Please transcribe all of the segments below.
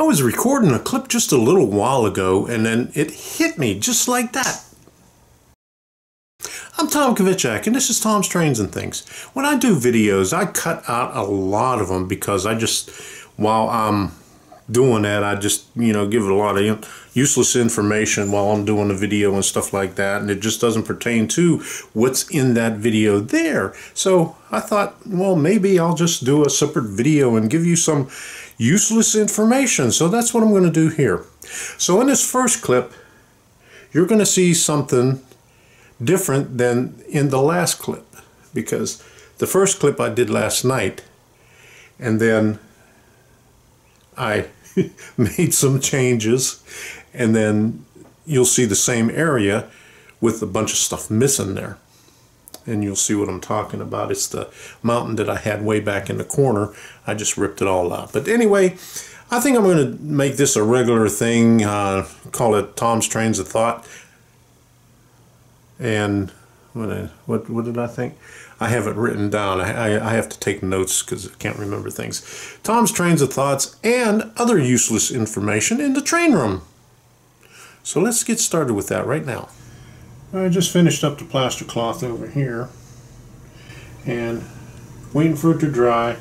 I was recording a clip just a little while ago, and then it hit me just like that. I'm Tom Kovichak, and this is Tom's Trains and Things. When I do videos, I cut out a lot of them because I just, while I'm doing that, I just, give it a lot of useless information while I'm doing the video and stuff like that, and it just doesn't pertain to what's in that video there. So I thought, well, maybe I'll just do a separate video and give you some useless information. So that's what I'm going to do here. So in this first clip, you're going to see something different than in the last clip, because the first clip I did last night, and then I made some changes, and then you'll see the same area with a bunch of stuff missing there, and you'll see what I'm talking about. It's the mountain that I had way back in the corner. I just ripped it all out. But anyway, I think I'm going to make this a regular thing, call it Tom's Trains of Thought. And what did I think? I have it written down. I have to take notes because I can't remember things. Tom's Trains of Thoughts and other useless information in the train room. So let's get started with that right now. I just finished up the plaster cloth over here and waiting for it to dry,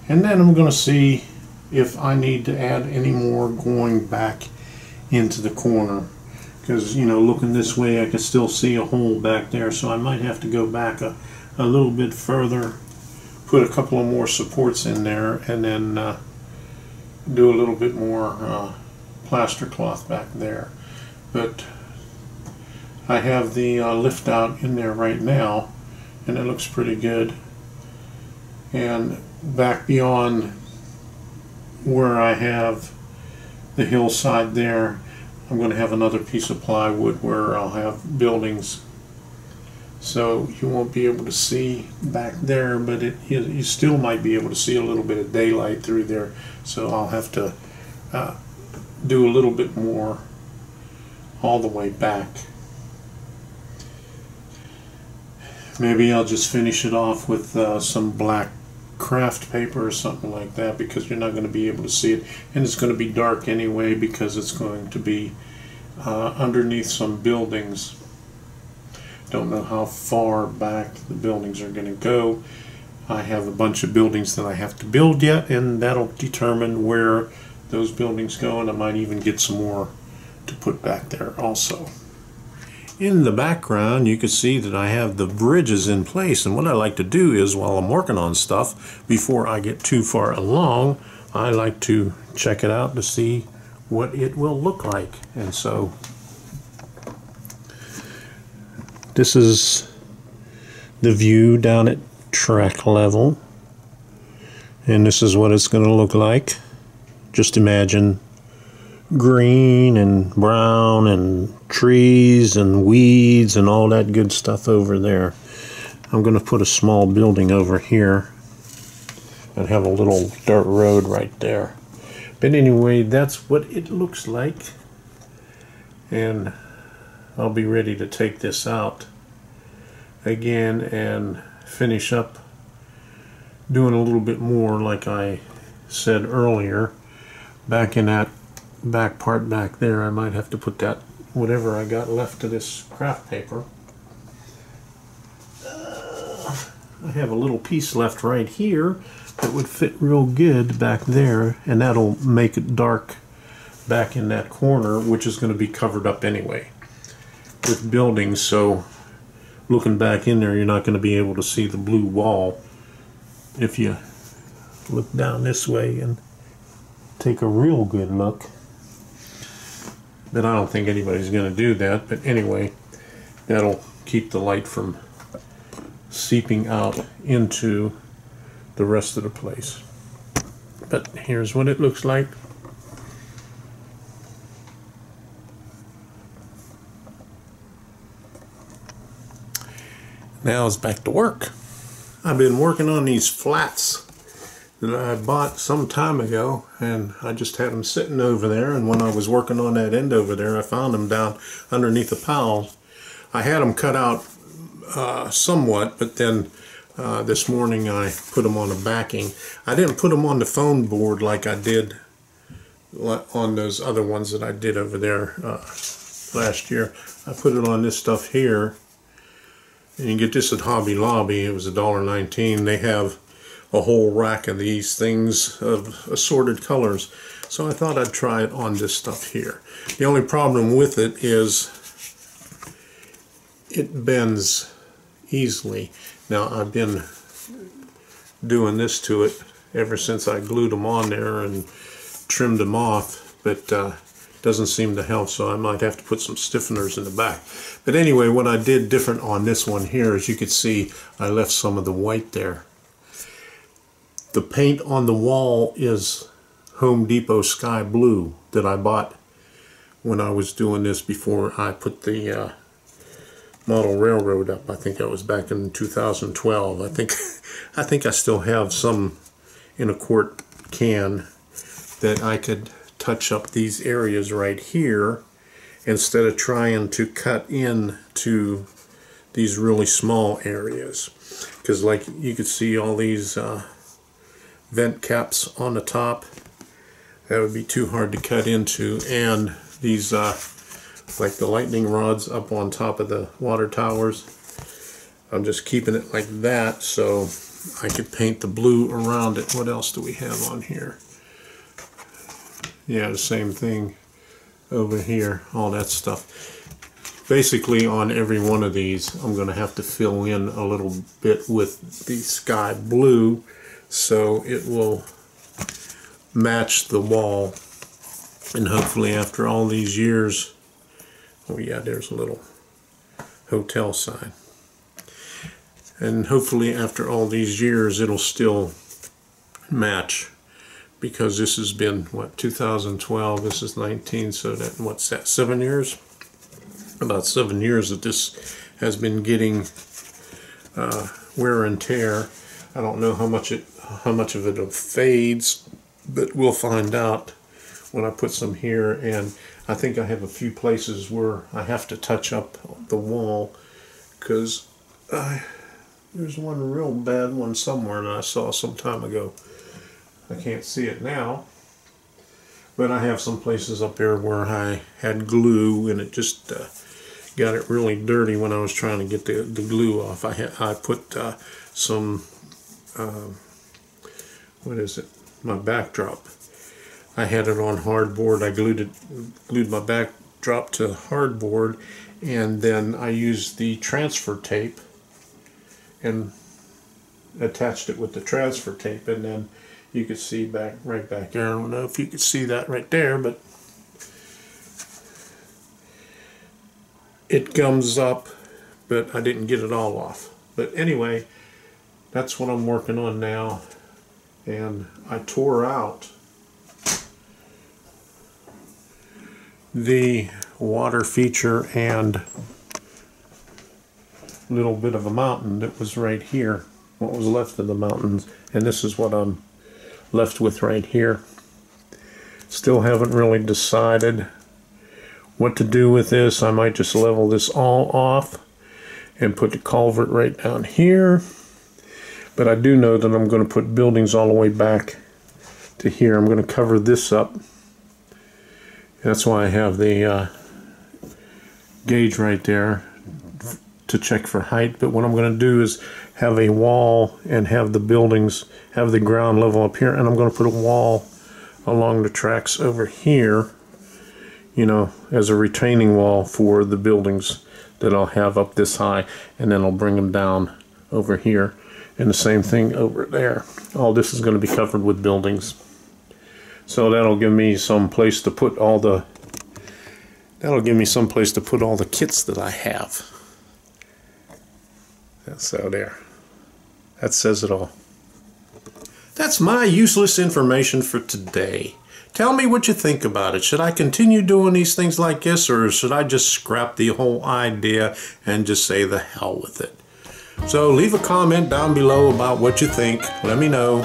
and then I'm going to see if I need to add any more going back into the corner. Because, looking this way, I can still see a hole back there, so I might have to go back a little bit further, put a couple of more supports in there, and then do a little bit more plaster cloth back there. But I have the lift out in there right now, and it looks pretty good. And back beyond where I have the hillside there, I'm going to have another piece of plywood where I'll have buildings, so you won't be able to see back there, but you still might be able to see a little bit of daylight through there. So I'll have to do a little bit more all the way back. Maybe I'll just finish it off with some black craft paper or something like that, because you're not going to be able to see it, and it's going to be dark anyway because it's going to be underneath some buildings. Don't know how far back the buildings are going to go. I have a bunch of buildings that I have to build yet, and that'll determine where those buildings go, and I might even get some more to put back there also. In the background, you can see that I have the bridges in place, and what I like to do is, while I'm working on stuff, before I get too far along, I like to check it out to see what it will look like. And so this is the view down at track level, and this is what it's going to look like. Just imagine green and brown and trees and weeds and all that good stuff over there. I'm going to put a small building over here and have a little dirt road right there. But anyway, that's what it looks like, and I'll be ready to take this out again and finish up doing a little bit more, like I said earlier. Back in that back part back there, I might have to put that, whatever I got left of this craft paper. I have a little piece left right here that would fit real good back there, and that'll make it dark back in that corner, which is going to be covered up anyway with buildings. So looking back in there, you're not going to be able to see the blue wall if you look down this way and take a real good look. But I don't think anybody's going to do that. But anyway, that'll keep the light from seeping out into the rest of the place. But here's what it looks like. Now it's back to work. I've been working on these flats that I bought some time ago, and I just had them sitting over there, and when I was working on that end over there, I found them down underneath the piles. I had them cut out somewhat, but then this morning I put them on the backing. I didn't put them on the foam board like I did on those other ones that I did over there last year. I put it on this stuff here, and you get this at Hobby Lobby. It was $1.19. They have a whole rack of these things of assorted colors, so I thought I'd try it on this stuff here. The only problem with it is it bends easily. Now, I've been doing this to it ever since I glued them on there and trimmed them off, but doesn't seem to help, so I might have to put some stiffeners in the back. But anyway, what I did different on this one here, as you can see, I left some of the white there. The paint on the wall is Home Depot Sky Blue that I bought when I was doing this before I put the model railroad up. I think that was back in 2012. I think I still have some in a quart can that I could touch up these areas right here instead of trying to cut into these really small areas, because like you could see all these vent caps on the top, that would be too hard to cut into, and these like the lightning rods up on top of the water towers, I'm just keeping it like that so I could paint the blue around it. What else do we have on here? Yeah, the same thing over here, all that stuff. Basically on every one of these I'm going to have to fill in a little bit with the sky blue so it will match the wall, and hopefully after all these years, oh yeah, there's a little hotel sign, and hopefully after all these years it'll still match, because this has been, what, 2012, this is 19, so that, what's that, 7 years? About 7 years that this has been getting wear and tear. I don't know how much of it fades, but we'll find out when I put some here. And I think I have a few places where I have to touch up the wall, because there's one real bad one somewhere that I saw some time ago. I can't see it now, but I have some places up there where I had glue and it just got it really dirty when I was trying to get the glue off. I put some what is it, my backdrop. I had it on hardboard. I glued my backdrop to hardboard, and then I used the transfer tape and attached it with the transfer tape, and then you could see right back there. I don't know if you could see that right there, but it gums up, but I didn't get it all off. But anyway, that's what I'm working on now. And I tore out the water feature and little bit of a mountain that was right here, what was left of the mountains, and this is what I'm left with right here. Still haven't really decided what to do with this. I might just level this all off and put the culvert right down here, but I do know that I'm going to put buildings all the way back to here. I'm going to cover this up. That's why I have the gauge right there to check for height. But what I'm going to do is have a wall and have the buildings, have the ground level up here, and I'm going to put a wall along the tracks over here, you know, as a retaining wall for the buildings that I'll have up this high, and then I'll bring them down over here, and the same thing over there. All this is going to be covered with buildings, so that'll give me some place to put all the kits that I have. So there, that says it all. That's my useless information for today. Tell me what you think about it. Should I continue doing these things like this, or should I just scrap the whole idea and just say the hell with it? So leave a comment down below about what you think. Let me know.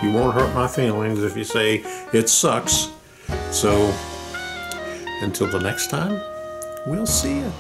You won't hurt my feelings if you say it sucks. So until the next time, we'll see you.